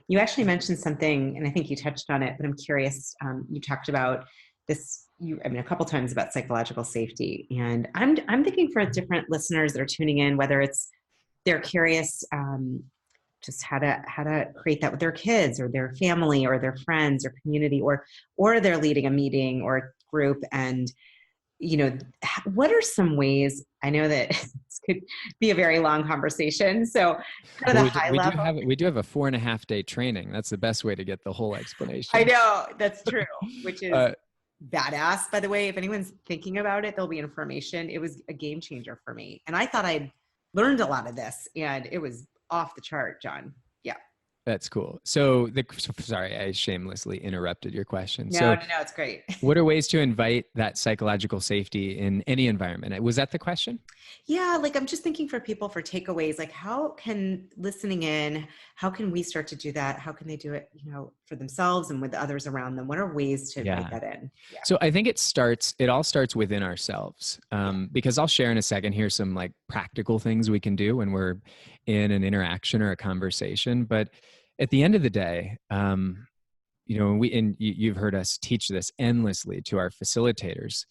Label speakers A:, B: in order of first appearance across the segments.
A: You actually mentioned something, and I think you touched on it, but I'm curious. You talked about this, a couple times about psychological safety. And I'm thinking for different listeners that are tuning in, whether it's they're curious, just how to create that with their kids or their family or their friends or community, or they're leading a meeting or a group. And what are some ways? I know that this could be a very long conversation. So kind of the high level.
B: We do have a 4.5-day training. That's the best way to get the whole explanation.
A: I know, that's true, which is badass. By the way, if anyone's thinking about it, there'll be information. It was a game changer for me. And I thought I'd learned a lot of this, and it was off the chart, Jon. Yeah.
B: That's cool. So sorry, I shamelessly interrupted your question.
A: No, it's great.
B: What are ways to invite that psychological safety in any environment? Was that the question?
A: Yeah, I'm just thinking for people for takeaways, how can listening in, how can we start to do that? How can they do it, for themselves and with others around them? What are ways to invite that in? Yeah.
B: So I think it all starts within ourselves, because I'll share in a second here some practical things we can do when we're in an interaction or a conversation. But at the end of the day, you've heard us teach this endlessly to our facilitators,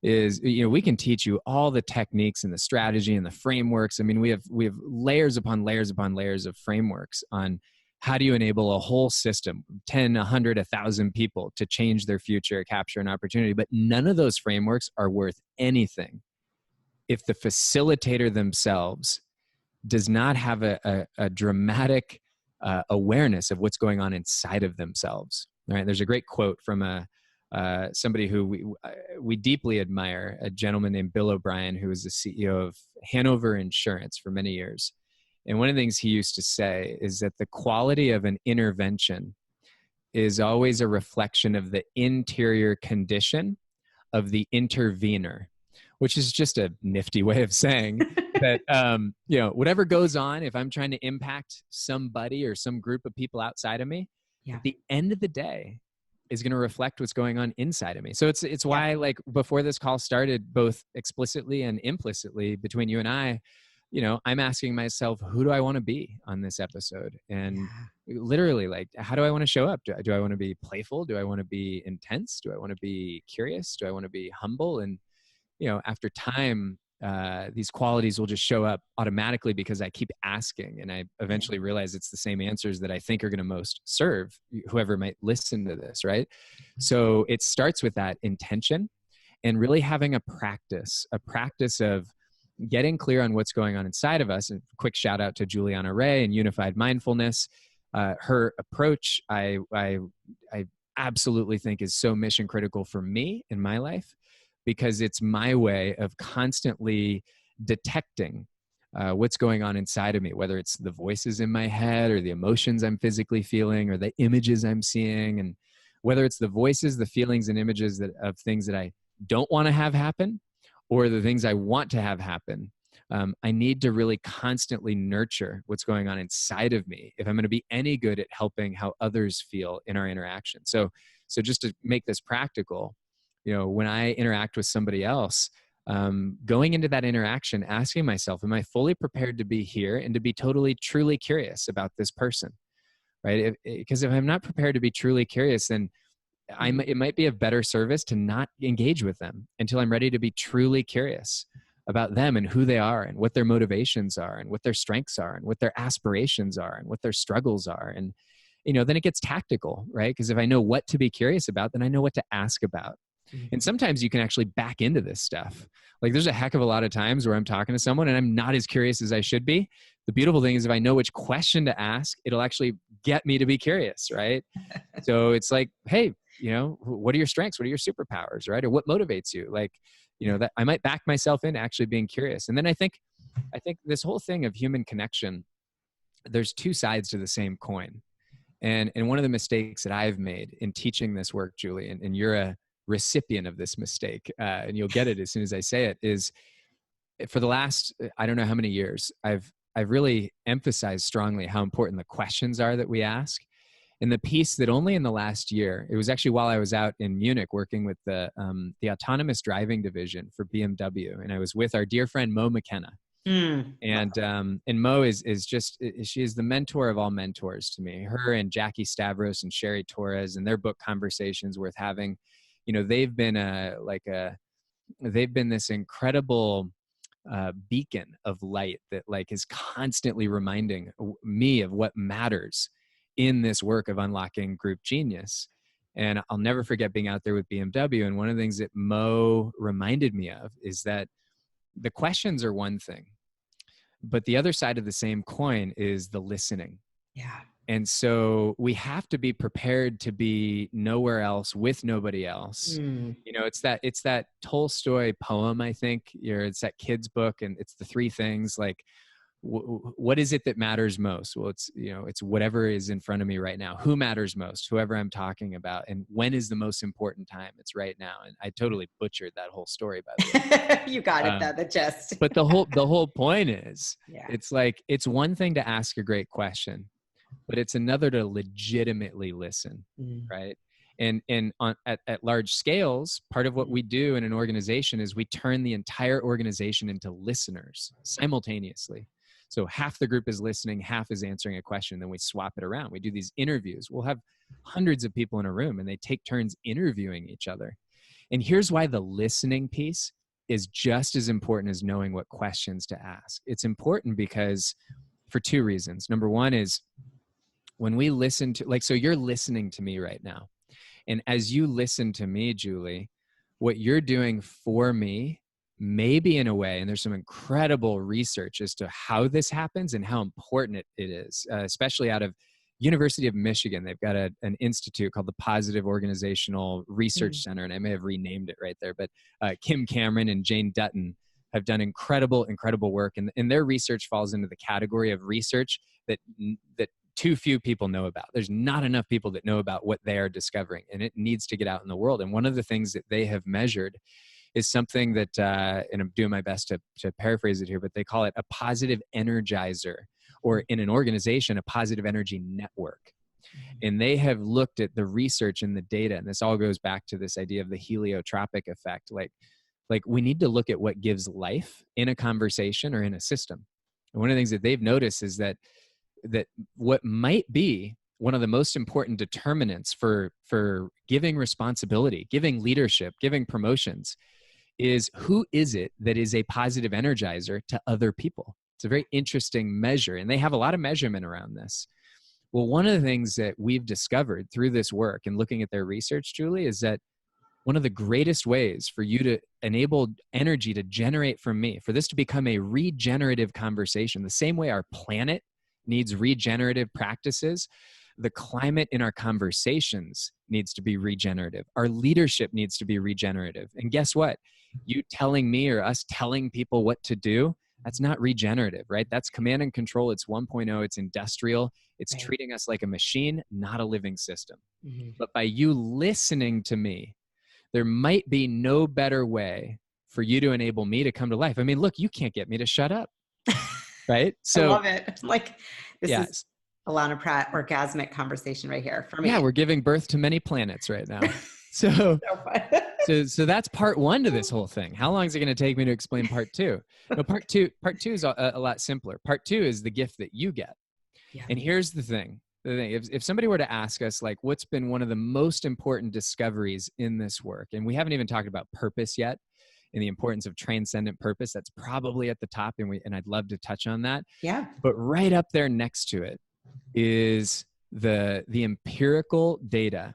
B: is, we can teach you all the techniques and the strategy and the frameworks. I mean, we have layers upon layers upon layers of frameworks on how do you enable a whole system, 10, 100, 1,000 people to change their future, capture an opportunity. But none of those frameworks are worth anything if the facilitator themselves does not have a dramatic awareness of what's going on inside of themselves. Right? There's a great quote from somebody who we deeply admire, a gentleman named Bill O'Brien, who was the CEO of Hanover Insurance for many years. And one of the things he used to say is that the quality of an intervention is always a reflection of the interior condition of the intervener, which is just a nifty way of saying that, whatever goes on, if I'm trying to impact somebody or some group of people outside of me, at the end of the day is going to reflect what's going on inside of me. So it's why, before this call started, both explicitly and implicitly between you and I, I'm asking myself, who do I want to be on this episode? And literally, how do I want to show up? Do I want to be playful? Do I want to be intense? Do I want to be curious? Do I want to be humble? And, after time, these qualities will just show up automatically because I keep asking. And I eventually realize it's the same answers that I think are going to most serve whoever might listen to this, right? So it starts with that intention and really having a practice of getting clear on what's going on inside of us. And quick shout out to Juliana Ray and Unified Mindfulness. Her approach, I absolutely think is so mission critical for me in my life, because it's my way of constantly detecting what's going on inside of me, whether it's the voices in my head or the emotions I'm physically feeling or the images I'm seeing. And whether it's the voices, the feelings and images of things that I don't want to have happen, or the things I want to have happen, I need to really constantly nurture what's going on inside of me if I'm going to be any good at helping how others feel in our interaction. So just to make this practical, when I interact with somebody else, going into that interaction, asking myself, am I fully prepared to be here and to be totally, truly curious about this person, right? Because if I'm not prepared to be truly curious, then it might be of better service to not engage with them until I'm ready to be truly curious about them and who they are and what their motivations are and what their strengths are and what their aspirations are and what their struggles are. And, then it gets tactical, right? Because if I know what to be curious about, then I know what to ask about. And sometimes you can actually back into this stuff. There's a heck of a lot of times where I'm talking to someone and I'm not as curious as I should be. The beautiful thing is if I know which question to ask, it'll actually get me to be curious, right? So it's hey, what are your strengths? What are your superpowers, right? Or what motivates you? That I might back myself into actually being curious. And then I think this whole thing of human connection, there's two sides to the same coin. And one of the mistakes that I've made in teaching this work, Julie, and you're a recipient of this mistake, and you'll get it as soon as I say it, is for the last, I don't know how many years, I've really emphasized strongly how important the questions are that we ask. And the piece that only in the last year, it was actually while I was out in Munich working with the autonomous driving division for BMW. And I was with our dear friend Mo McKenna. And Mo is just, she is the mentor of all mentors to me. Her and Jackie Stavros and Sherry Torres, and their book Conversations Worth Having, you know, they've been this incredible beacon of light that like is constantly reminding me of what matters in this work of unlocking group genius. And I'll never forget being out there with BMW. And one of the things that Mo reminded me of is that the questions are one thing, but the other side of the same coin is the listening.
A: Yeah.
B: And so we have to be prepared to be nowhere else with nobody else. You know, it's that Tolstoy poem, I think, it's that kid's book, and it's the three things, like, what is it that matters most? Well, it's, you know, it's whatever is in front of me right now. Who matters most? Whoever I'm talking about. And when is the most important time? It's right now. And I totally butchered that whole story, by the way.
A: You got it, though, the gist.
B: But the whole point is,
A: yeah.
B: It's like, it's one thing to ask a great question, but it's another to legitimately listen, right? And at large scales, part of what we do in an organization is we turn the entire organization into listeners simultaneously. So half the group is listening, half is answering a question, then we swap it around. We do these interviews. We'll have hundreds of people in a room, and they take turns interviewing each other. And here's why the listening piece is just as important as knowing what questions to ask. It's important because for two reasons. Number one is when we listen to, like, so you're listening to me right now. And as you listen to me, Julie, what you're doing for me, maybe in a way, and there's some incredible research as to how this happens and how important it is, especially out of University of Michigan. They've got an institute called the Positive Organizational Research Center, and I may have renamed it right there, but Kim Cameron and Jane Dutton have done incredible work. And their research falls into the category of research that too few people know about. There's not enough people that know about what they are discovering, and it needs to get out in the world. And one of the things that they have measured is something that, and I'm doing my best to paraphrase it here, but they call it a positive energizer, or in an organization, a positive energy network. And they have looked at the research and the data, and this all goes back to this idea of the heliotropic effect. Like we need to look at what gives life in a conversation or in a system. And one of the things that they've noticed is that what might be one of the most important determinants for giving responsibility, giving leadership, giving promotions is who is it that is a positive energizer to other people. It's a very interesting measure, and they have a lot of measurement around this. Well, one of the things that we've discovered through this work and looking at their research, Julie, is that one of the greatest ways for you to enable energy to generate from me, for this to become a regenerative conversation, the same way our planet needs regenerative practices, the climate in our conversations needs to be regenerative. Our leadership needs to be regenerative. And guess what? You telling me or us telling people what to do, that's not regenerative, right? That's command and control. It's 1.0. It's industrial. It's
A: right.
B: Treating us like a machine, not a living system. But by you listening to me, there might be no better way for you to enable me to come to life. I mean, look, you can't get me to shut up, right? So
A: I love it. Like, this is Alana Pratt orgasmic conversation right here for me.
B: Yeah, we're giving birth to many planets right now. So that's part one to this whole thing. How long is it going to take me to explain part two? No, part two is a lot simpler. Part two is the gift that you get. Yeah. And here's the thing. If somebody were to ask us, like, what's been one of the most important discoveries in this work, and we haven't even talked about purpose yet, and the importance of transcendent purpose, that's probably at the top, and I'd love to touch on that. Yeah. But right up there next to it is the empirical data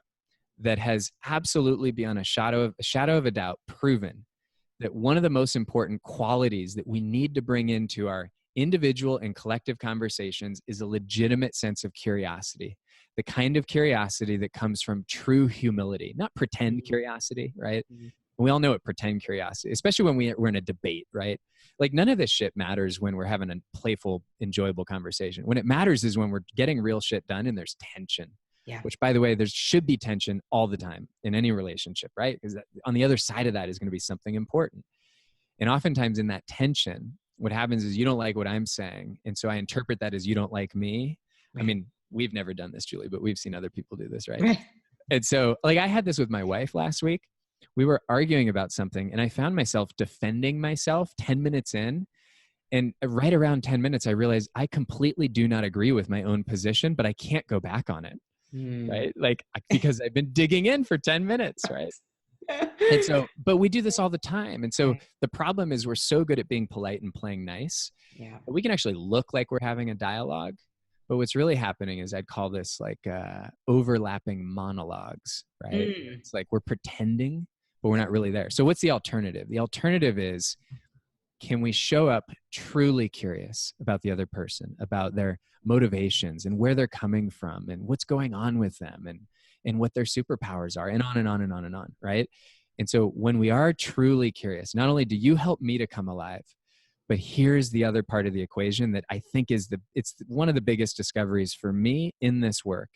B: that has absolutely, beyond a shadow of a doubt, proven that one of the most important qualities that we need to bring into our individual and collective conversations is a legitimate sense of curiosity. The kind of curiosity that comes from true humility, not pretend curiosity, right? We all know what pretend curiosity, especially when we're in a debate, right? Like, none of this shit matters when we're having a playful, enjoyable conversation. When it matters is when we're getting real shit done and there's tension. Yeah. Which, by the way, there should be tension all the time in any relationship, right? Because on the other side of that is going to be something important. And oftentimes in that tension, what happens is you don't like what I'm saying. And so I interpret that as you don't like me. Right. I mean, we've never done this, Julie, but we've seen other people do this, right? Right. And so, like, I had this with my wife last week. We were arguing about something and I found myself defending myself 10 minutes in. And right around 10 minutes, I realized I completely do not agree with my own position, but I can't go back on it. Right? Like, because I've been digging in for 10 minutes, right? And so, but we do this all the time. And so the problem is we're so good at being polite and playing nice.
A: Yeah.
B: We can actually look like we're having a dialogue. But what's really happening is I'd call this like overlapping monologues, right? It's like we're pretending, but we're not really there. So what's the alternative? The alternative is, can we show up truly curious about the other person, about their motivations and where they're coming from and what's going on with them and what their superpowers are, and on and on and on and on, right? And so when we are truly curious, not only do you help me to come alive, but here's the other part of the equation that I think is it's one of the biggest discoveries for me in this work.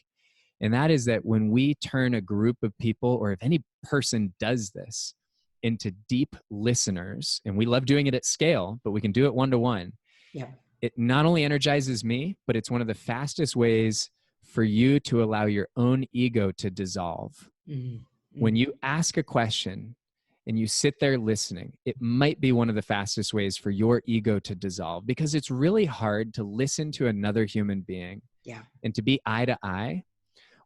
B: And that is that when we turn a group of people, or if any person does this, into deep listeners, and we love doing it at scale, but we can do it one-to-one.
A: Yeah.
B: It not only energizes me, but it's one of the fastest ways for you to allow your own ego to dissolve. When you ask a question and you sit there listening, it might be one of the fastest ways for your ego to dissolve, because it's really hard to listen to another human being and to be eye to eye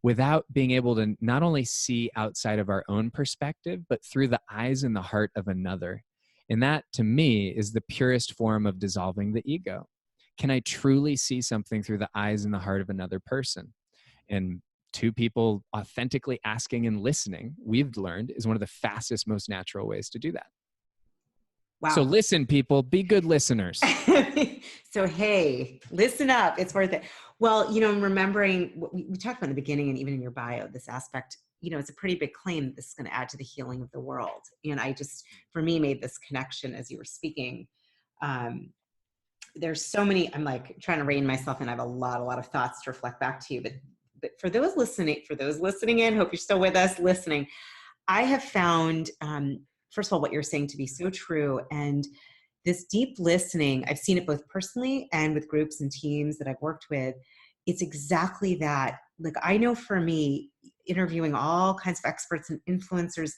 B: without being able to not only see outside of our own perspective, but through the eyes and the heart of another. And that, to me, is the purest form of dissolving the ego. Can I truly see something through the eyes and the heart of another person? And two people authentically asking and listening, we've learned, is one of the fastest, most natural ways to do that. Wow. So listen, people, be good listeners.
A: So, hey, listen up. It's worth it. Well, I'm remembering what we talked about in the beginning, and even in your bio, this aspect, it's a pretty big claim that this is going to add to the healing of the world. And I just, for me, made this connection as you were speaking. There's so many, I'm like trying to rein myself in. I have a lot of thoughts to reflect back to you, but for those listening in, hope you're still with us listening. I have found, first of all, what you're saying to be so true. And this deep listening, I've seen it both personally and with groups and teams that I've worked with. It's exactly that. Like, I know for me, interviewing all kinds of experts and influencers,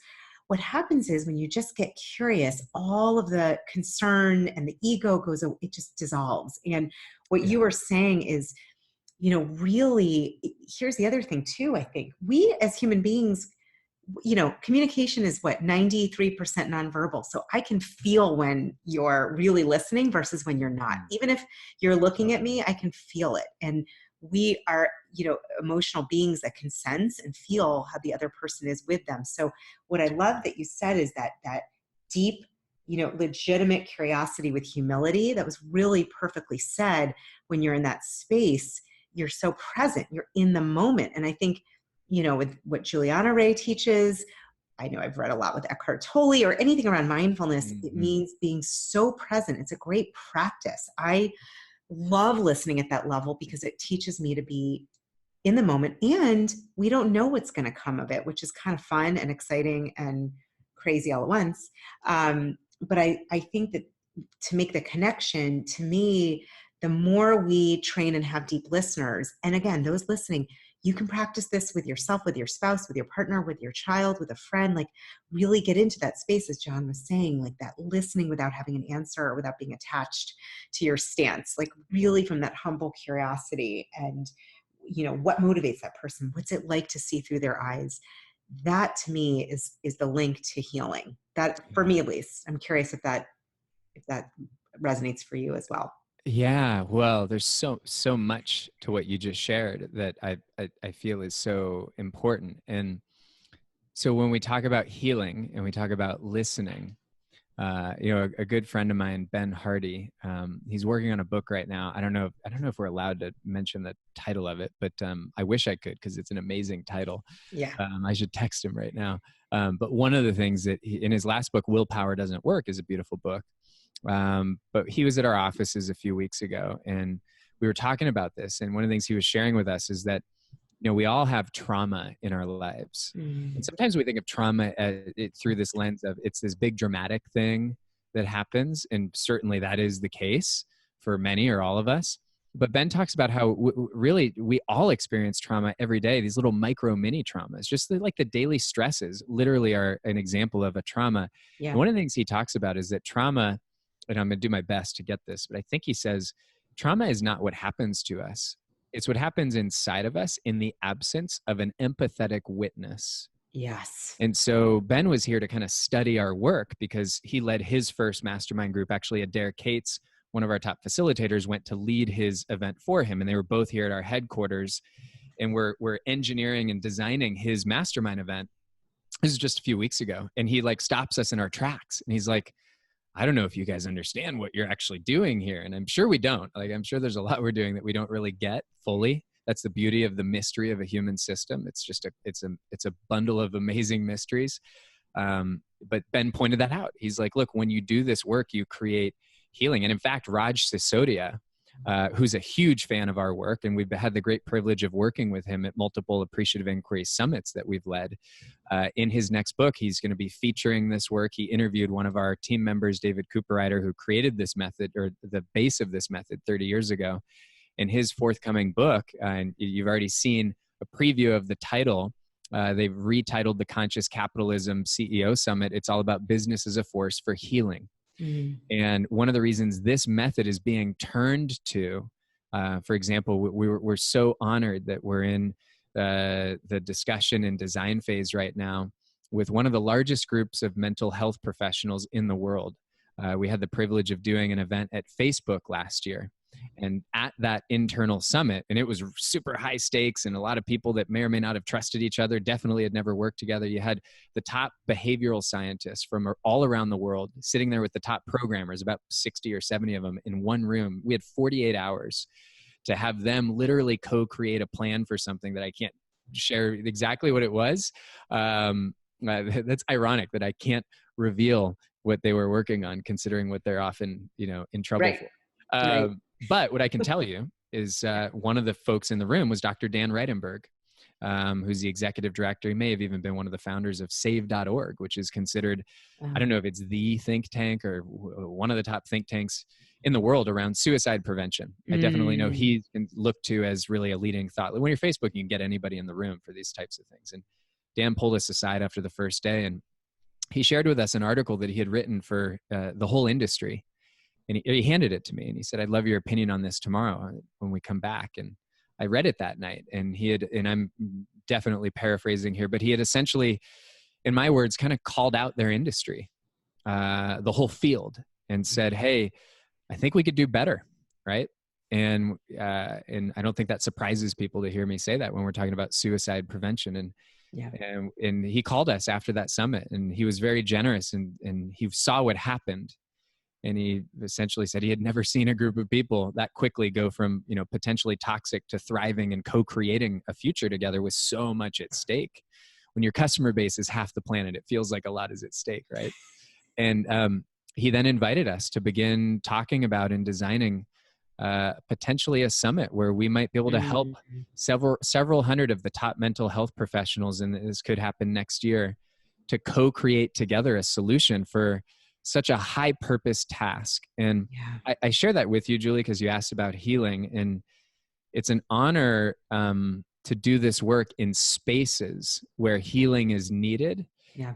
A: what happens is when you just get curious, all of the concern and the ego it just dissolves. And what you were saying is, really, here's the other thing too. I think we as human beings, communication is 93% nonverbal. So I can feel when you're really listening versus when you're not. Even if you're looking at me, I can feel it. And we are, emotional beings that can sense and feel how the other person is with them. So what I love that you said is that deep, legitimate curiosity with humility, that was really perfectly said. When you're in that space, you're so present, you're in the moment. And I think, with what Juliana Ray teaches, I know I've read a lot with Eckhart Tolle or anything around mindfulness, it means being so present. It's a great practice. I love listening at that level because it teaches me to be in the moment, and we don't know what's going to come of it, which is kind of fun and exciting and crazy all at once. But I think that to make the connection, to me, the more we train and have deep listeners, and again, those listening, you can practice this with yourself, with your spouse, with your partner, with your child, with a friend, like really get into that space, as Jon was saying, like that listening without having an answer or without being attached to your stance, like really from that humble curiosity and, what motivates that person? What's it like to see through their eyes? That to me is the link to healing. That, for me at least, I'm curious if that resonates for you as well.
B: Yeah, well, there's so much to what you just shared that I feel is so important. And so when we talk about healing and we talk about listening, a good friend of mine, Ben Hardy, he's working on a book right now. I don't know if we're allowed to mention the title of it, but I wish I could, because it's an amazing title.
A: Yeah.
B: I should text him right now. But one of the things that in his last book, Willpower Doesn't Work, is a beautiful book. But he was at our offices a few weeks ago, and we were talking about this. And one of the things he was sharing with us is that, we all have trauma in our lives. And sometimes we think of trauma through this lens of it's this big dramatic thing that happens. And certainly that is the case for many or all of us. But Ben talks about how really we all experience trauma every day. These little micro mini traumas, just like the daily stresses literally are an example of a trauma.
A: Yeah.
B: And one of the things he talks about is that trauma and I'm going to do my best to get this, but I think he says, trauma is not what happens to us. It's what happens inside of us in the absence of an empathetic witness.
A: Yes.
B: And so Ben was here to kind of study our work because he led his first mastermind group. Actually, Adair Cates, one of our top facilitators, went to lead his event for him. And they were both here at our headquarters, and we're engineering and designing his mastermind event. This is just a few weeks ago. And he like stops us in our tracks. And he's like, I don't know if you guys understand what you're actually doing here. And I'm sure we don't. Like, I'm sure there's a lot we're doing that we don't really get fully. That's the beauty of the mystery of a human system. It's just it's a bundle of amazing mysteries. But Ben pointed that out. He's like, look, when you do this work, you create healing. And in fact, Raj Sisodia, who's a huge fan of our work, and we've had the great privilege of working with him at multiple appreciative inquiry summits that we've led. In his next book, he's going to be featuring this work. He interviewed one of our team members, David Cooperrider, who created this method, or the base of this method 30 years ago. In his forthcoming book, and you've already seen a preview of the title, they've retitled the Conscious Capitalism CEO Summit. It's all about business as a force for healing. Mm. And one of the reasons this method is being turned to, for example, we're so honored that we're in the discussion and design phase right now with one of the largest groups of mental health professionals in the world. We had the privilege of doing an event at Facebook last year. And at that internal summit, and it was super high stakes, and a lot of people that may or may not have trusted each other, definitely had never worked together. You had the top behavioral scientists from all around the world sitting there with the top programmers, about 60 or 70 of them in one room. We had 48 hours to have them literally co-create a plan for something that I can't share exactly what it was. That's ironic that I can't reveal what they were working on, considering what they're often, in trouble for.
A: Right.
B: But what I can tell you is one of the folks in the room was Dr. Dan Reidenberg, who's the executive director. He may have even been one of the founders of save.org, which is considered, I don't know if it's the think tank or one of the top think tanks in the world around suicide prevention. I definitely know he's been looked to as really a leading thought. When you're Facebook, you can get anybody in the room for these types of things. And Dan pulled us aside after the first day, and he shared with us an article that he had written for the whole industry. And he handed it to me, and he said, I'd love your opinion on this tomorrow when we come back. And I read it that night, and and I'm definitely paraphrasing here, but he had essentially, in my words, kind of called out their industry, the whole field, and said, hey, I think we could do better. Right. And I don't think that surprises people to hear me say that when we're talking about suicide prevention. And he called us after that summit, and he was very generous, and he saw what happened. And he essentially said he had never seen a group of people that quickly go from, potentially toxic to thriving and co-creating a future together with so much at stake. When your customer base is half the planet, it feels like a lot is at stake, right? And he then invited us to begin talking about and designing potentially a summit where we might be able to help several hundred of the top mental health professionals, and this could happen next year, to co-create together a solution for such a high purpose task. And I share that with you, Julie, because you asked about healing, and it's an honor to do this work in spaces where healing is needed.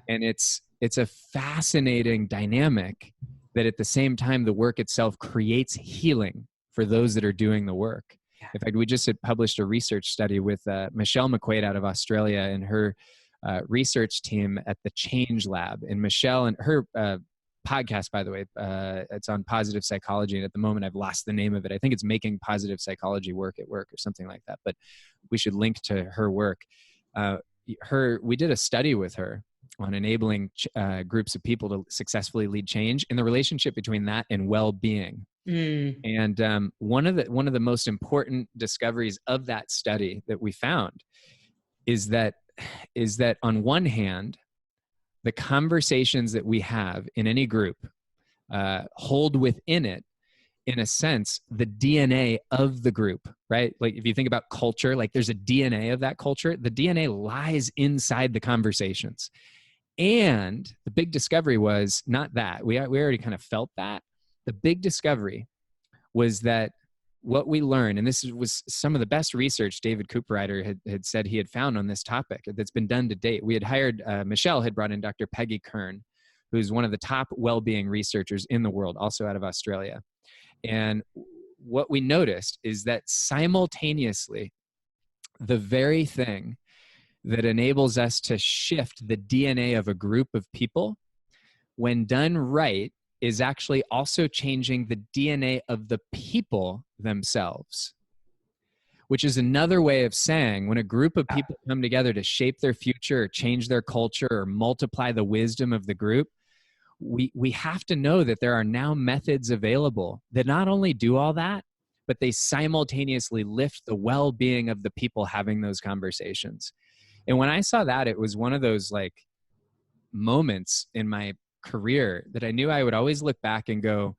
B: And it's a fascinating dynamic that at the same time, the work itself creates healing for those that are doing the work. In fact, we just had published a research study with Michelle McQuaid out of Australia and her research team at the Change Lab. And Michelle and her podcast, by the way, it's on positive psychology, and at the moment I've lost the name of it. I think it's Making Positive Psychology Work at Work or something like that, but we should link to her work. We did a study with her on enabling groups of people to successfully lead change, and the relationship between that and well-being. And one of the most important discoveries of that study that we found is that on one hand, the conversations that we have in any group hold within it, in a sense, the DNA of the group, right? Like if you think about culture, like there's a DNA of that culture. The DNA lies inside the conversations. And the big discovery was not that. We already kind of felt that. The big discovery was that what we learned, and this was some of the best research David Cooperrider had said he had found on this topic that's been done to date. We had hired, Michelle had brought in Dr. Peggy Kern, who's one of the top well-being researchers in the world, also out of Australia. And what we noticed is that simultaneously, the very thing that enables us to shift the DNA of a group of people, when done right, is actually also changing the DNA of the people themselves. Which is another way of saying when a group of people come together to shape their future or change their culture or multiply the wisdom of the group, we have to know that there are now methods available that not only do all that, but they simultaneously lift the well-being of the people having those conversations. And when I saw that, it was one of those like moments in my career that I knew I would always look back and go,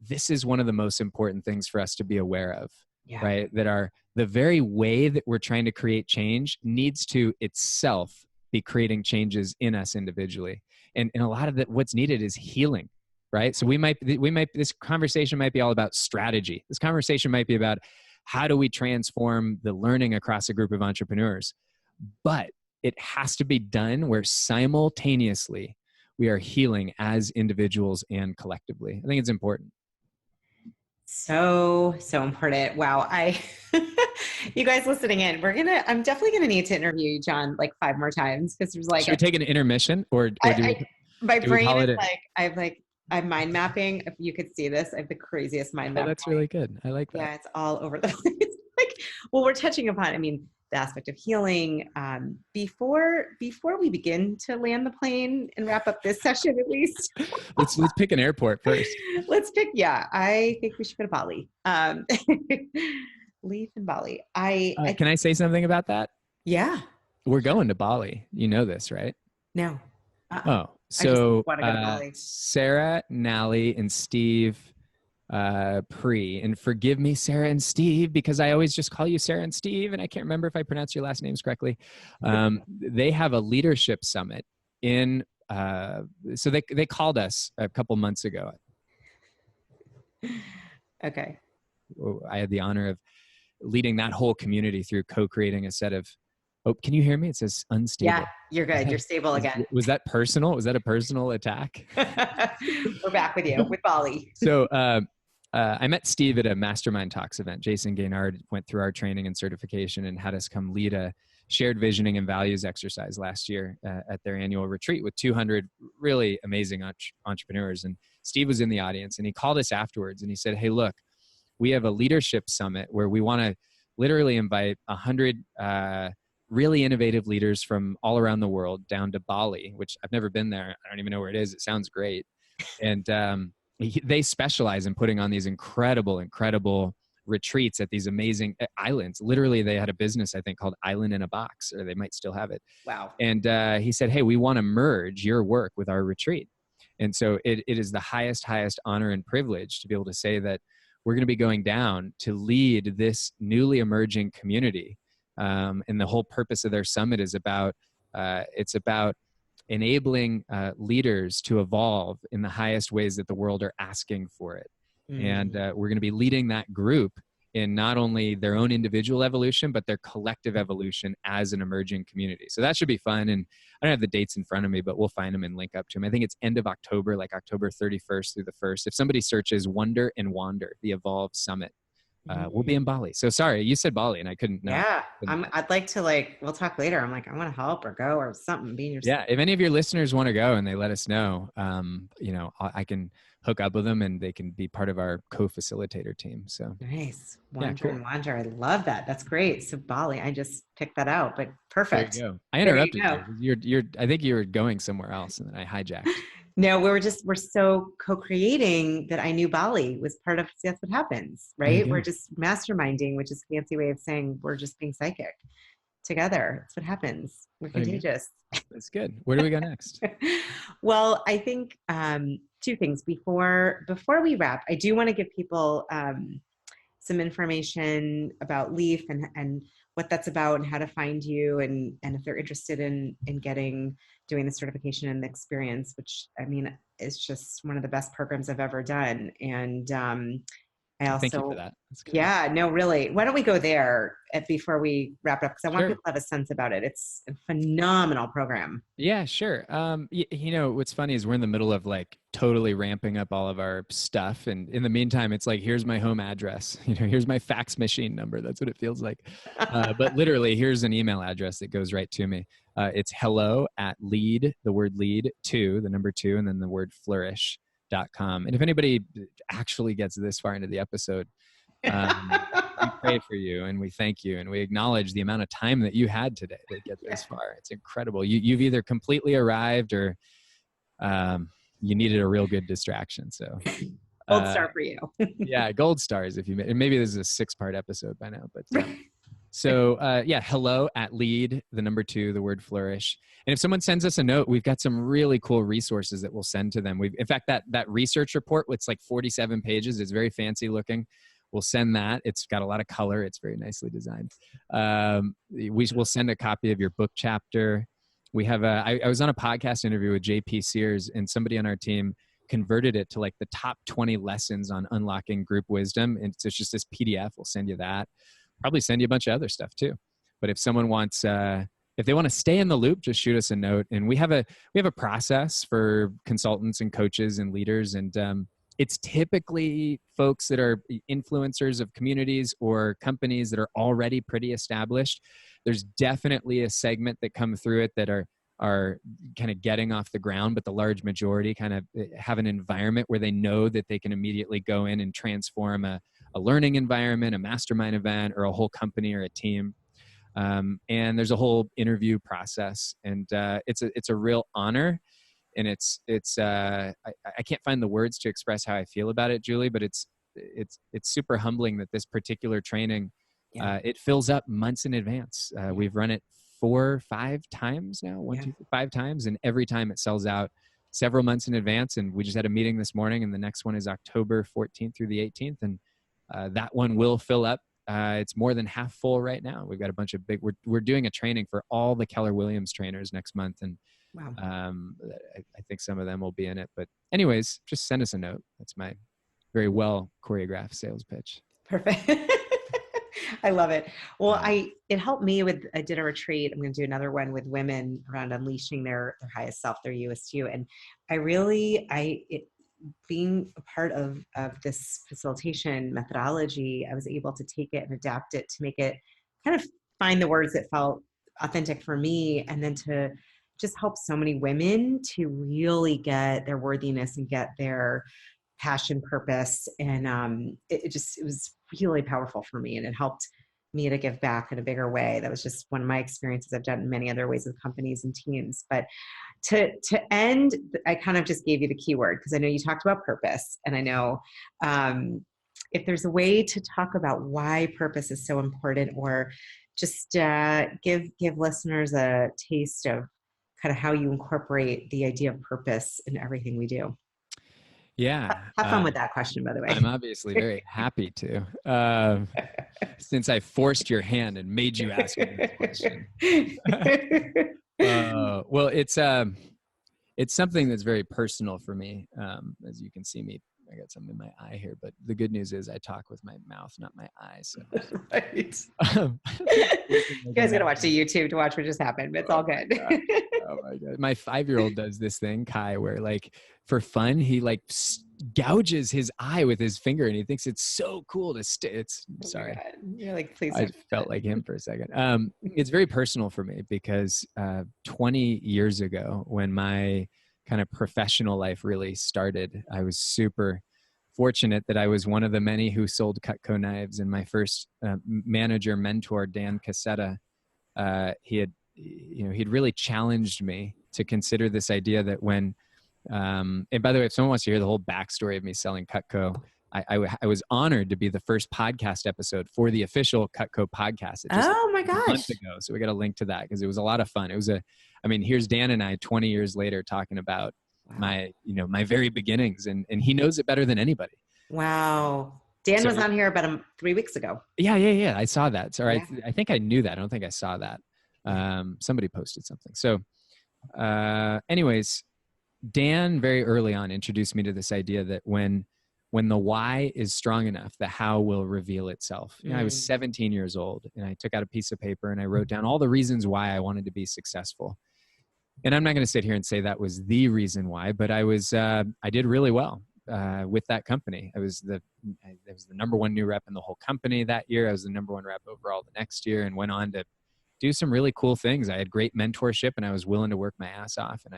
B: this is one of the most important things for us to be aware of, right? That are the very way that we're trying to create change needs to itself be creating changes in us individually. And a lot of what's needed is healing, right? So this conversation might be all about strategy. This conversation might be about how do we transform the learning across a group of entrepreneurs? But it has to be done where simultaneously we are healing as individuals and collectively. I think it's important.
A: So important. Wow. You guys listening in, I'm definitely going to need to interview you, Jon, like 5 more times. Cause there's like,
B: should we take an intermission or
A: my brain is I'm mind mapping. If you could see this, I have the craziest mind map.
B: That's really good. I like that.
A: Yeah. It's all over the place. Like, well, we're touching upon, the aspect of healing. Before we begin to land the plane and wrap up this session, at least,
B: let's pick an airport first.
A: I think we should go to Bali. Leave in Bali.
B: Can I say something about that?
A: Yeah.
B: We're going to Bali. You know this, right?
A: No.
B: Oh, so Sarah, Nally, and Steve and forgive me, Sarah and Steve, because I always just call you Sarah and Steve, and I can't remember if I pronounce your last names correctly. They have a leadership summit so they called us a couple months ago.
A: Okay.
B: I had the honor of leading that whole community through co-creating a set of, can you hear me? It says unstable.
A: Yeah, you're good. You're stable again.
B: Was that personal? Was that a personal attack?
A: We're back with you with Bali.
B: So I met Steve at a Mastermind Talks event. Jason Gaynard went through our training and certification and had us come lead a shared visioning and values exercise last year at their annual retreat with 200 really amazing entrepreneurs. And Steve was in the audience and he called us afterwards and he said, hey, look, we have a leadership summit where we want to literally invite 100 really innovative leaders from all around the world down to Bali, which I've never been there. I don't even know where it is. It sounds great. And they specialize in putting on these incredible retreats at these amazing islands. Literally, they had a business, I think, called Island in a Box, or they might still have it.
A: Wow.
B: And he said, hey, we want to merge your work with our retreat. And so it is the highest honor and privilege to be able to say that we're going to be going down to lead this newly emerging community. And the whole purpose of their summit is about, it's about enabling leaders to evolve in the highest ways that the world are asking for it. And we're going to be leading that group in not only their own individual evolution, but their collective evolution as an emerging community. So that should be fun. And I don't have the dates in front of me, but we'll find them and link up to them. I think it's end of October, like October 31st through the 1st. If somebody searches Wonder and Wander, the Evolve Summit, we'll be in Bali. So sorry, you said Bali and I couldn't.
A: Yeah. I'd like to we'll talk later. I'm like, I want to help or go or something.
B: Yeah. If any of your listeners want to go and they let us know, I can hook up with them and they can be part of our co-facilitator team. So
A: nice. Wander and Wander. I love that. That's great. So Bali, I just picked that out, but perfect.
B: There you go. I interrupted you. I think you were going somewhere else and then I hijacked.
A: No, we're so co-creating that I knew Bali was part of, that's what happens, right? We're just masterminding, which is a fancy way of saying we're just being psychic together. That's what happens. We're contagious.
B: That's good. Where do we go next?
A: Well, I think 2 things. Before we wrap, I do want to give people some information about Leaf and what that's about and how to find you and if they're interested in doing the certification and the experience, which is just one of the best programs I've ever done. And I
B: Thank you for
A: also,
B: that. That's good.
A: yeah, no, really. Why don't we go there before we wrap up? Because I want
B: Sure.
A: people to have a sense about it. It's a phenomenal program.
B: Yeah, sure. You know, what's funny is we're in the middle of like totally ramping up all of our stuff. And in the meantime, it's like, here's my home address. You know, here's my fax machine number. That's what it feels like. But literally, here's an email address that goes right to me. It's hello at lead, the word lead, two, the number two, and then the word flourish.com. And if anybody actually gets this far into the episode, we pray for you and we thank you and we acknowledge the amount of time that you had today to get this far. It's incredible. You've either completely arrived or you needed a real good distraction. So
A: Gold star for you.
B: yeah, gold stars if you and maybe this is a 6-part episode by now, but so yeah, hello at lead, the number two, the word flourish. And if someone sends us a note, we've got some really cool resources that we'll send to them. In fact, that research report, it's like 47 pages. It's very fancy looking. We'll send that. It's got a lot of color. It's very nicely designed. We will send a copy of your book chapter. We have I was on a podcast interview with JP Sears, and somebody on our team converted it to like the top 20 lessons on unlocking group wisdom. And it's just this PDF. We'll send you that. Probably send you a bunch of other stuff too. But if someone wants, if they want to stay in the loop, just shoot us a note. And we have a process for consultants and coaches and leaders. And it's typically folks that are influencers of communities or companies that are already pretty established. There's definitely a segment that come through it that are kind of getting off the ground, but the large majority kind of have an environment where they know that they can immediately go in and transform a learning environment, a mastermind event, or a whole company or a team. And there's a whole interview process, and it's a real honor. And I can't find the words to express how I feel about it, Julie, but it's super humbling that this particular training, it fills up months in advance. We've run it 4 or 5 times now, 5 times. And every time it sells out several months in advance. And we just had a meeting this morning, and the next one is October 14th through the 18th. And that one will fill up. It's more than half full right now. We've got a bunch of we're doing a training for all the Keller Williams trainers next month. And
A: Wow.
B: I think some of them will be in it. But anyways, just send us a note. That's my very well choreographed sales pitch.
A: Perfect. I love it. Well, it helped me I did a retreat. I'm going to do another one with women around unleashing their highest self, their USU. And being a part of this facilitation methodology, I was able to take it and adapt it to make it kind of find the words that felt authentic for me. And then to just help so many women to really get their worthiness and get their passion, purpose. And it was really powerful for me. And it helped me to give back in a bigger way. That was just one of my experiences. I've done in many other ways with companies and teams. But to end, I kind of just gave you the keyword because I know you talked about purpose. And I know if there's a way to talk about why purpose is so important, or just give listeners a taste of kind of how you incorporate the idea of purpose in everything we do.
B: Yeah.
A: Have fun with that question, by the way.
B: I'm obviously very happy to, since I forced your hand and made you ask me this question. Well, it's something that's very personal for me. As you can see me, I got something in my eye here, but the good news is I talk with my mouth, not my eyes. So.
A: Right. You guys got to watch the YouTube to watch what just happened, but it's all good.
B: Oh my God. My 5-year-old does this thing, Kai, where like for fun, he like gouges his eye with his finger and he thinks it's so cool to sorry.
A: You're like, please.
B: I felt like him for a second. It's very personal for me because 20 years ago when my kind of professional life really started, I was super fortunate that I was one of the many who sold Cutco knives. And my first manager, mentor, Dan Cassetta, he'd really challenged me to consider this idea that when, and by the way, if someone wants to hear the whole backstory of me selling Cutco, I was honored to be the first podcast episode for the official Cutco podcast.
A: Oh my gosh.
B: A month ago. So we got a link to that because it was a lot of fun. It was here's Dan and I 20 years later talking about my very beginnings, and he knows it better than anybody.
A: Wow. Dan was on here about 3 weeks ago.
B: Yeah. I saw that. So
A: Yeah.
B: I think I knew that. I don't think I saw that. Somebody posted something. So anyways, Dan very early on introduced me to this idea that when when the why is strong enough, the how will reveal itself. You know, I was 17 years old and I took out a piece of paper and I wrote down all the reasons why I wanted to be successful. And I'm not going to sit here and say that was the reason why, but I did really well with that company. I was the number one new rep in the whole company that year. I was the number one rep overall the next year, and went on to do some really cool things. I had great mentorship and I was willing to work my ass off, and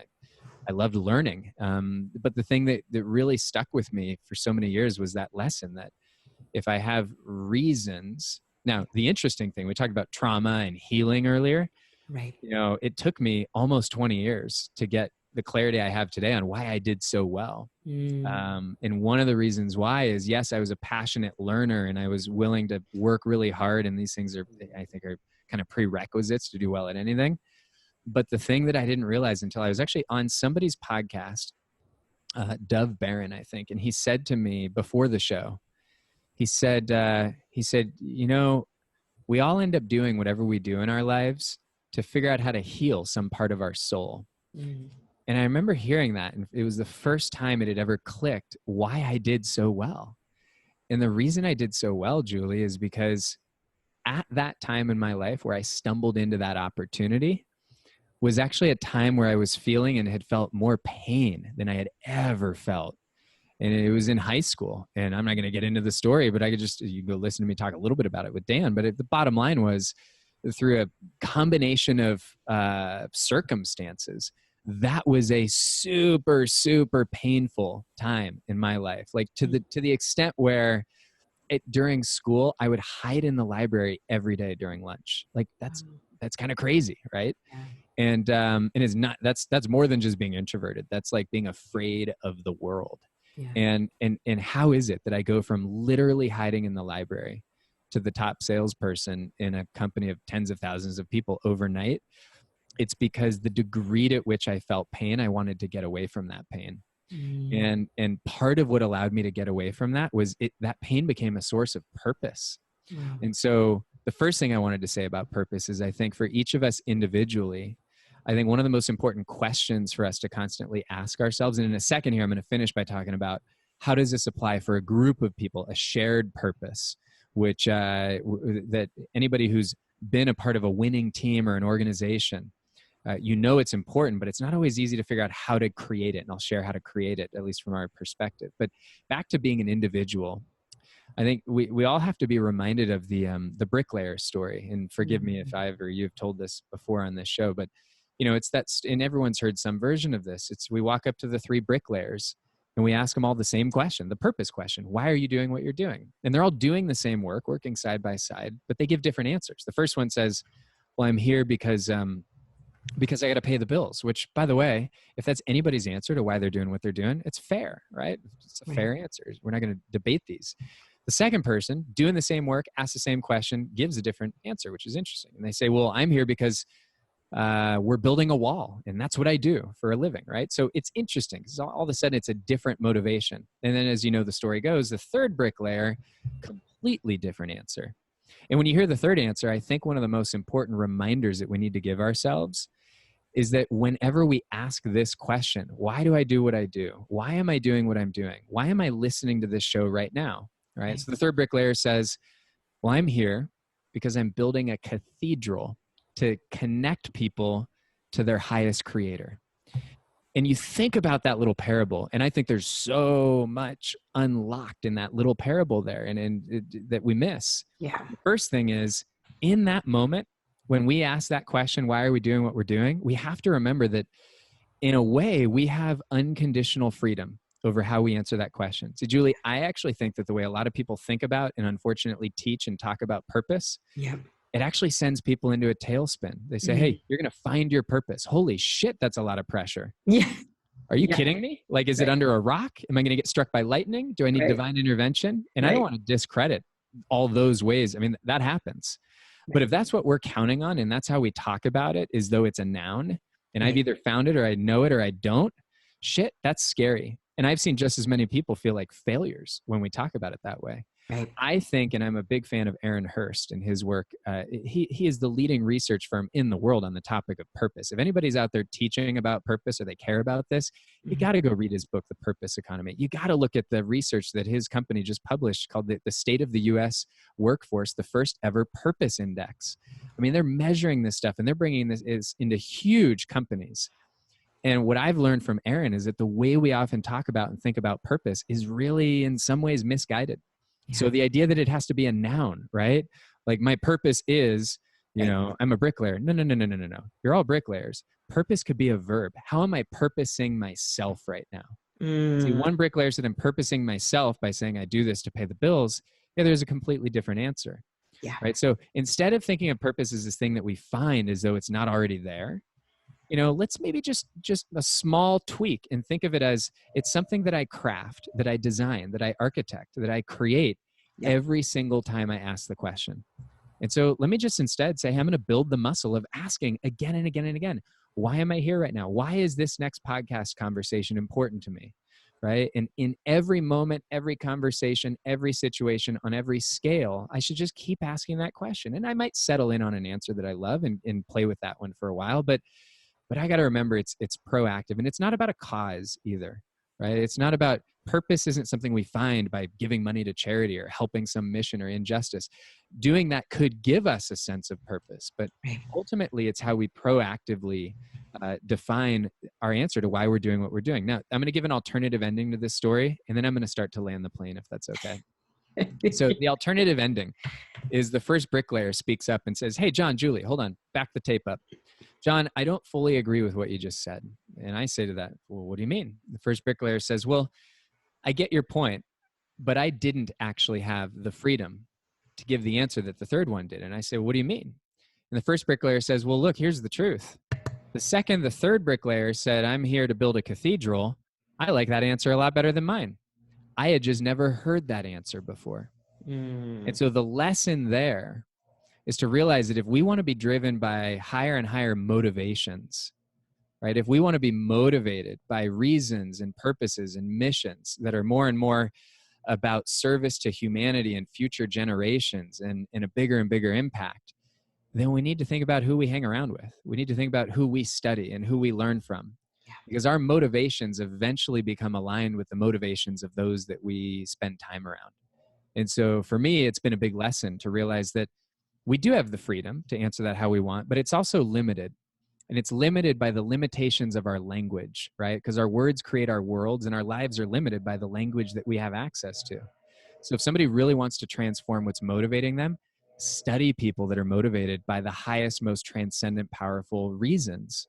B: I loved learning. But the thing that really stuck with me for so many years was that lesson that if I have reasons. Now, the interesting thing, we talked about trauma and healing earlier.
A: Right.
B: You know, it took me almost 20 years to get the clarity I have today on why I did so well. And one of the reasons why is, yes, I was a passionate learner and I was willing to work really hard. And these things are, I think, are kind of prerequisites to do well at anything. But the thing that I didn't realize until I was actually on somebody's podcast, Dove Barron, I think, and he said to me before the show, he said, you know, we all end up doing whatever we do in our lives to figure out how to heal some part of our soul. And I remember hearing that, and it was the first time it had ever clicked why I did so well. And the reason I did so well, Julie, is because at that time in my life where I stumbled into that opportunity was actually a time where I was feeling and had felt more pain than I had ever felt. And it was in high school. And I'm not going to get into the story, but you can go listen to me talk a little bit about it with Dan. But the bottom line was, through a combination of circumstances, that was a super, super painful time in my life. Like to the extent where during school, I would hide in the library every day during lunch. Like that's kind of crazy, right? Yeah. And it's not, that's more than just being introverted. That's like being afraid of the world. Yeah. And how is it that I go from literally hiding in the library to the top salesperson in a company of tens of thousands of people overnight? It's because the degree at which I felt pain, I wanted to get away from that pain. And part of what allowed me to get away from that was that pain became a source of purpose. Wow. And so the first thing I wanted to say about purpose is, I think for each of us individually, I think one of the most important questions for us to constantly ask ourselves, and in a second here, I'm going to finish by talking about how does this apply for a group of people, a shared purpose, which that anybody who's been a part of a winning team or an organization, you know it's important, but it's not always easy to figure out how to create it. And I'll share how to create it, at least from our perspective. But back to being an individual, I think we all have to be reminded of the Bricklayer Story. And forgive me if you've told this before on this show, but you know, and everyone's heard some version of this. We walk up to the three bricklayers and we ask them all the same question, the purpose question. Why are you doing what you're doing? And they're all doing the same work, working side by side, but they give different answers. The first one says, well, I'm here because I got to pay the bills, which, by the way, if that's anybody's answer to why they're doing what they're doing, it's fair, right? It's a fair answer. We're not going to debate these. The second person doing the same work, asks the same question, gives a different answer, which is interesting. And they say, well, I'm here because we're building a wall and that's what I do for a living, right? So it's interesting because all of a sudden it's a different motivation. And then, as you know, the story goes, the third bricklayer, completely different answer. And when you hear the third answer, I think one of the most important reminders that we need to give ourselves is that whenever we ask this question, why do I do what I do? Why am I doing what I'm doing? Why am I listening to this show right now? Right? So the third bricklayer says, well, I'm here because I'm building a cathedral to connect people to their highest creator. And you think about that little parable, and I think there's so much unlocked in that little parable there that we miss. Yeah. The first thing is, in that moment, when we ask that question, why are we doing what we're doing? We have to remember that in a way, we have unconditional freedom over how we answer that question. So Julie, I actually think that the way a lot of people think about and unfortunately teach and talk about purpose, it actually sends people into a tailspin. They say, hey, you're going to find your purpose. Holy shit, that's a lot of pressure. Yeah. Are you kidding me? Like, is it under a rock? Am I going to get struck by lightning? Do I need divine intervention? And I don't want to discredit all those ways. I mean, that happens. But if that's what we're counting on and that's how we talk about it, as though it's a noun, and I've either found it or I know it or I don't, shit, that's scary. And I've seen just as many people feel like failures when we talk about it that way.
A: Right.
B: I think, and I'm a big fan of Aaron Hurst and his work. He is the leading research firm in the world on the topic of purpose. If anybody's out there teaching about purpose or they care about this, you got to go read his book, The Purpose Economy. You got to look at the research that his company just published called the State of the U.S. Workforce, the first ever purpose index. I mean, they're measuring this stuff and they're bringing this into huge companies. And what I've learned from Aaron is that the way we often talk about and think about purpose is really in some ways misguided.
A: Yeah.
B: So the idea that it has to be a noun, right? Like my purpose is, I'm a bricklayer. No. You're all bricklayers. Purpose could be a verb. How am I purposing myself right now? See, one bricklayer said, I'm purposing myself by saying I do this to pay the bills. Yeah, there's a completely different answer.
A: Yeah.
B: Right. So instead of thinking of purpose as this thing that we find as though it's not already there, let's maybe just a small tweak and think of it as it's something that I craft, that I design, that I architect, that I create every single time I ask the question. And so let me just instead say, I'm going to build the muscle of asking again and again and again, why am I here right now? Why is this next podcast conversation important to me? Right. And in every moment, every conversation, every situation, on every scale, I should just keep asking that question. And I might settle in on an answer that I love and play with that one for a while. But I got to remember it's proactive, and it's not about a cause either, right? It's not about purpose. Isn't something we find by giving money to charity or helping some mission or injustice. Doing that could give us a sense of purpose, but ultimately it's how we proactively define our answer to why we're doing what we're doing. Now, I'm going to give an alternative ending to this story, and then I'm going to start to land the plane, if that's okay. So the alternative ending is the first bricklayer speaks up and says, hey, John, Julie, hold on, back the tape up. John, I don't fully agree with what you just said. And I say to that, well, what do you mean? The first bricklayer says, well, I get your point, but I didn't actually have the freedom to give the answer that the third one did. And I say, what do you mean? And the first bricklayer says, well, look, here's the truth. The third bricklayer said, I'm here to build a cathedral. I like that answer a lot better than mine. I had just never heard that answer before. And so the lesson there is to realize that if we want to be driven by higher and higher motivations, right? If we want to be motivated by reasons and purposes and missions that are more and more about service to humanity and future generations and a bigger and bigger impact, then we need to think about who we hang around with. We need to think about who we study and who we learn from. Because our motivations eventually become aligned with the motivations of those that we spend time around. And so for me, it's been a big lesson to realize that we do have the freedom to answer that how we want, but it's also limited. And it's limited by the limitations of our language, right? Because our words create our worlds, and our lives are limited by the language that we have access to. So if somebody really wants to transform what's motivating them, study people that are motivated by the highest, most transcendent, powerful reasons,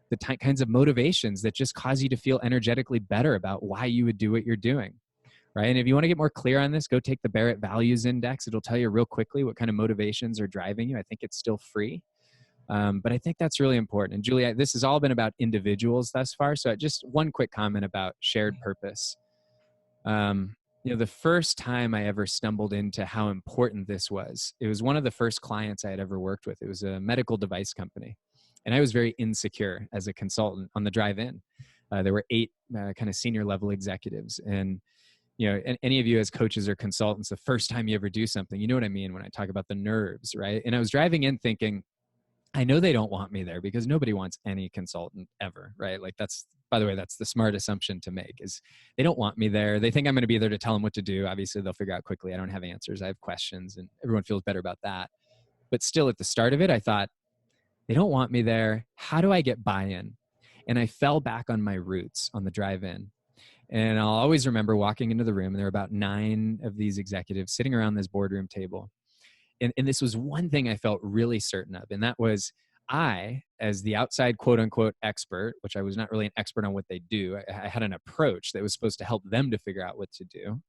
B: the kinds of motivations that just cause you to feel energetically better about why you would do what you're doing. Right. And if you want to get more clear on this, go take the Barrett Values Index. It'll tell you real quickly what kind of motivations are driving you. I think it's still free. But I think that's really important. And Julia, this has all been about individuals thus far. So just one quick comment about shared purpose. The first time I ever stumbled into how important this was, it was one of the first clients I had ever worked with. It was a medical device company. And I was very insecure as a consultant on the drive in. There were 8 kind of senior level executives. And and any of you as coaches or consultants, the first time you ever do something, you know what I mean when I talk about the nerves, right? And I was driving in thinking, I know they don't want me there because nobody wants any consultant ever, right? Like that's, by the way, that's the smart assumption to make is they don't want me there. They think I'm going to be there to tell them what to do. Obviously they'll figure out quickly. I don't have answers. I have questions and everyone feels better about that. But still at the start of it, I thought, they don't want me there. How do I get buy-in? And I fell back on my roots on the drive-in. And I'll always remember walking into the room, and there were about 9 of these executives sitting around this boardroom table. And this was one thing I felt really certain of, and that was I, as the outside quote-unquote expert, which I was not really an expert on what they do, I had an approach that was supposed to help them to figure out what to do.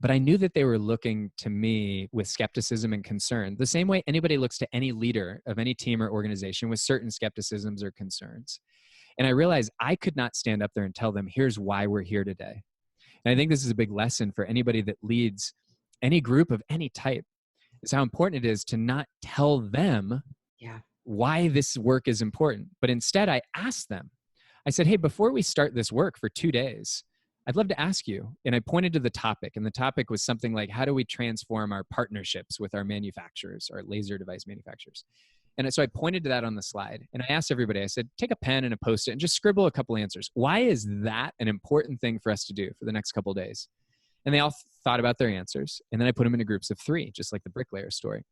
B: But I knew that they were looking to me with skepticism and concern, the same way anybody looks to any leader of any team or organization with certain skepticisms or concerns. And I realized I could not stand up there and tell them, here's why we're here today. And I think this is a big lesson for anybody that leads any group of any type, is how important it is to not tell them why this work is important. But instead, I asked them, I said, hey, before we start this work for 2 days, I'd love to ask you. And I pointed to the topic, and the topic was something like, how do we transform our partnerships with our manufacturers, our laser device manufacturers? And so I pointed to that on the slide, and I asked everybody, I said, take a pen and a Post-it and just scribble a couple answers. Why is that an important thing for us to do for the next couple of days? And they all thought about their answers. And then I put them into groups of 3, just like the Bricklayer Story.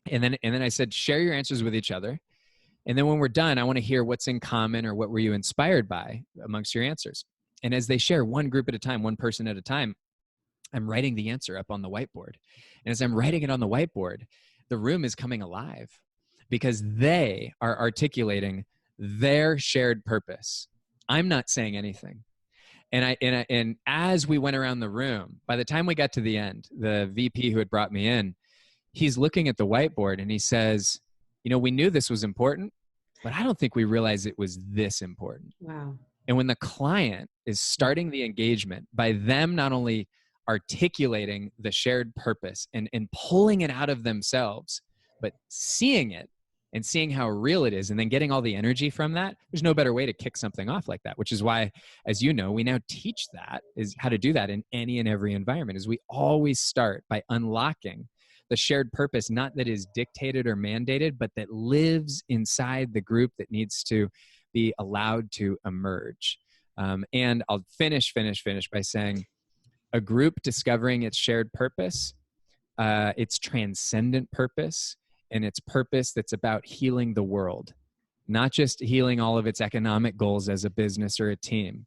B: And then I said, share your answers with each other. And then when we're done, I want to hear what's in common or what were you inspired by amongst your answers. And as they share, one group at a time, one person at a time, I'm writing the answer up on the whiteboard. And as I'm writing it on the whiteboard, the room is coming alive because they are articulating their shared purpose. I'm not saying anything. And as we went around the room, by the time we got to the end, the VP who had brought me in, he's looking at the whiteboard and he says, we knew this was important, but I don't think we realized it was this important.
A: Wow.
B: And when the client is starting the engagement by them not only articulating the shared purpose and pulling it out of themselves, but seeing it and seeing how real it is and then getting all the energy from that, there's no better way to kick something off like that, which is why, as you know, we now teach that, is how to do that in any and every environment, is we always start by unlocking the shared purpose, not that is dictated or mandated, but that lives inside the group that needs to be allowed to emerge. And I'll finish by saying a group discovering its shared purpose, its transcendent purpose, and its purpose that's about healing the world, not just healing all of its economic goals as a business or a team,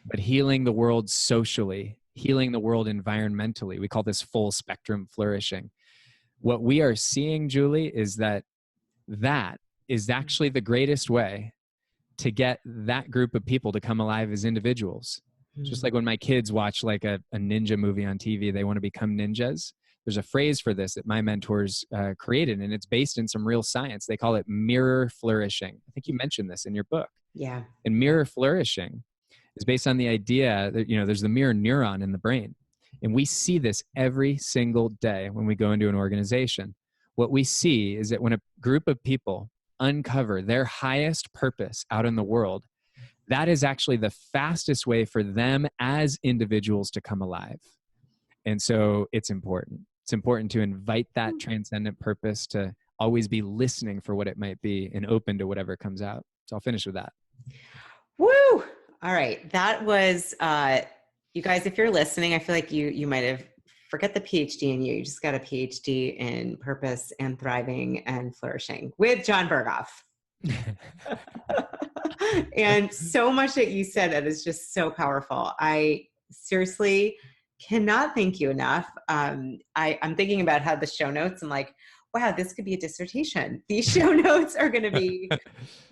B: but healing the world socially, healing the world environmentally. We call this full spectrum flourishing. What we are seeing, Julie, is that is actually the greatest way to get that group of people to come alive as individuals. Just like when my kids watch like a ninja movie on TV, they want to become ninjas. There's a phrase for this that my mentors created, and it's based in some real science. They call it mirror flourishing. I think you mentioned this in your book.
A: Yeah.
B: And mirror flourishing is based on the idea that, there's the mirror neuron in the brain. And we see this every single day when we go into an organization. What we see is that when a group of people uncover their highest purpose out in the world, that is actually the fastest way for them as individuals to come alive. And so it's important. It's important to invite that transcendent purpose, to always be listening for what it might be and open to whatever comes out. So I'll finish with that.
A: Woo! All right. That was, you guys, if you're listening, I feel like you might have forget the PhD in you. You just got a PhD in purpose and thriving and flourishing with Jon Berghoff. And so much that you said that is just so powerful. I seriously cannot thank you enough. I'm thinking about how the show notes and like, wow, this could be a dissertation. These show notes are going to be,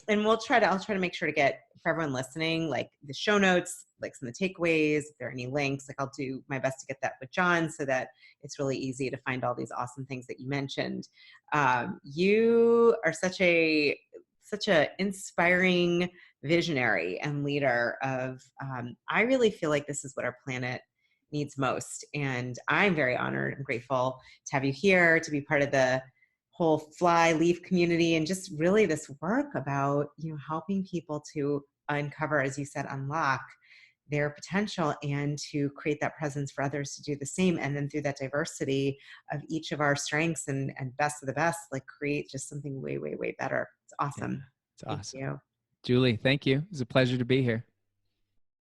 A: and I'll try to make sure to get, for everyone listening, like the show notes, like some of the takeaways, if there are any links, like I'll do my best to get that with Jon so that it's really easy to find all these awesome things that you mentioned. You are such a inspiring visionary and leader of, I really feel like this is what our planet needs most. And I'm very honored and grateful to have you here, to be part of the whole fly leaf community, and just really this work about, helping people to uncover, as you said, unlock their potential and to create that presence for others to do the same. And then through that diversity of each of our strengths and best of the best, like create just something way, way, way better. It's awesome.
B: Yeah, it's awesome.
A: Thank you.
B: Julie, thank you. It was a pleasure to be here.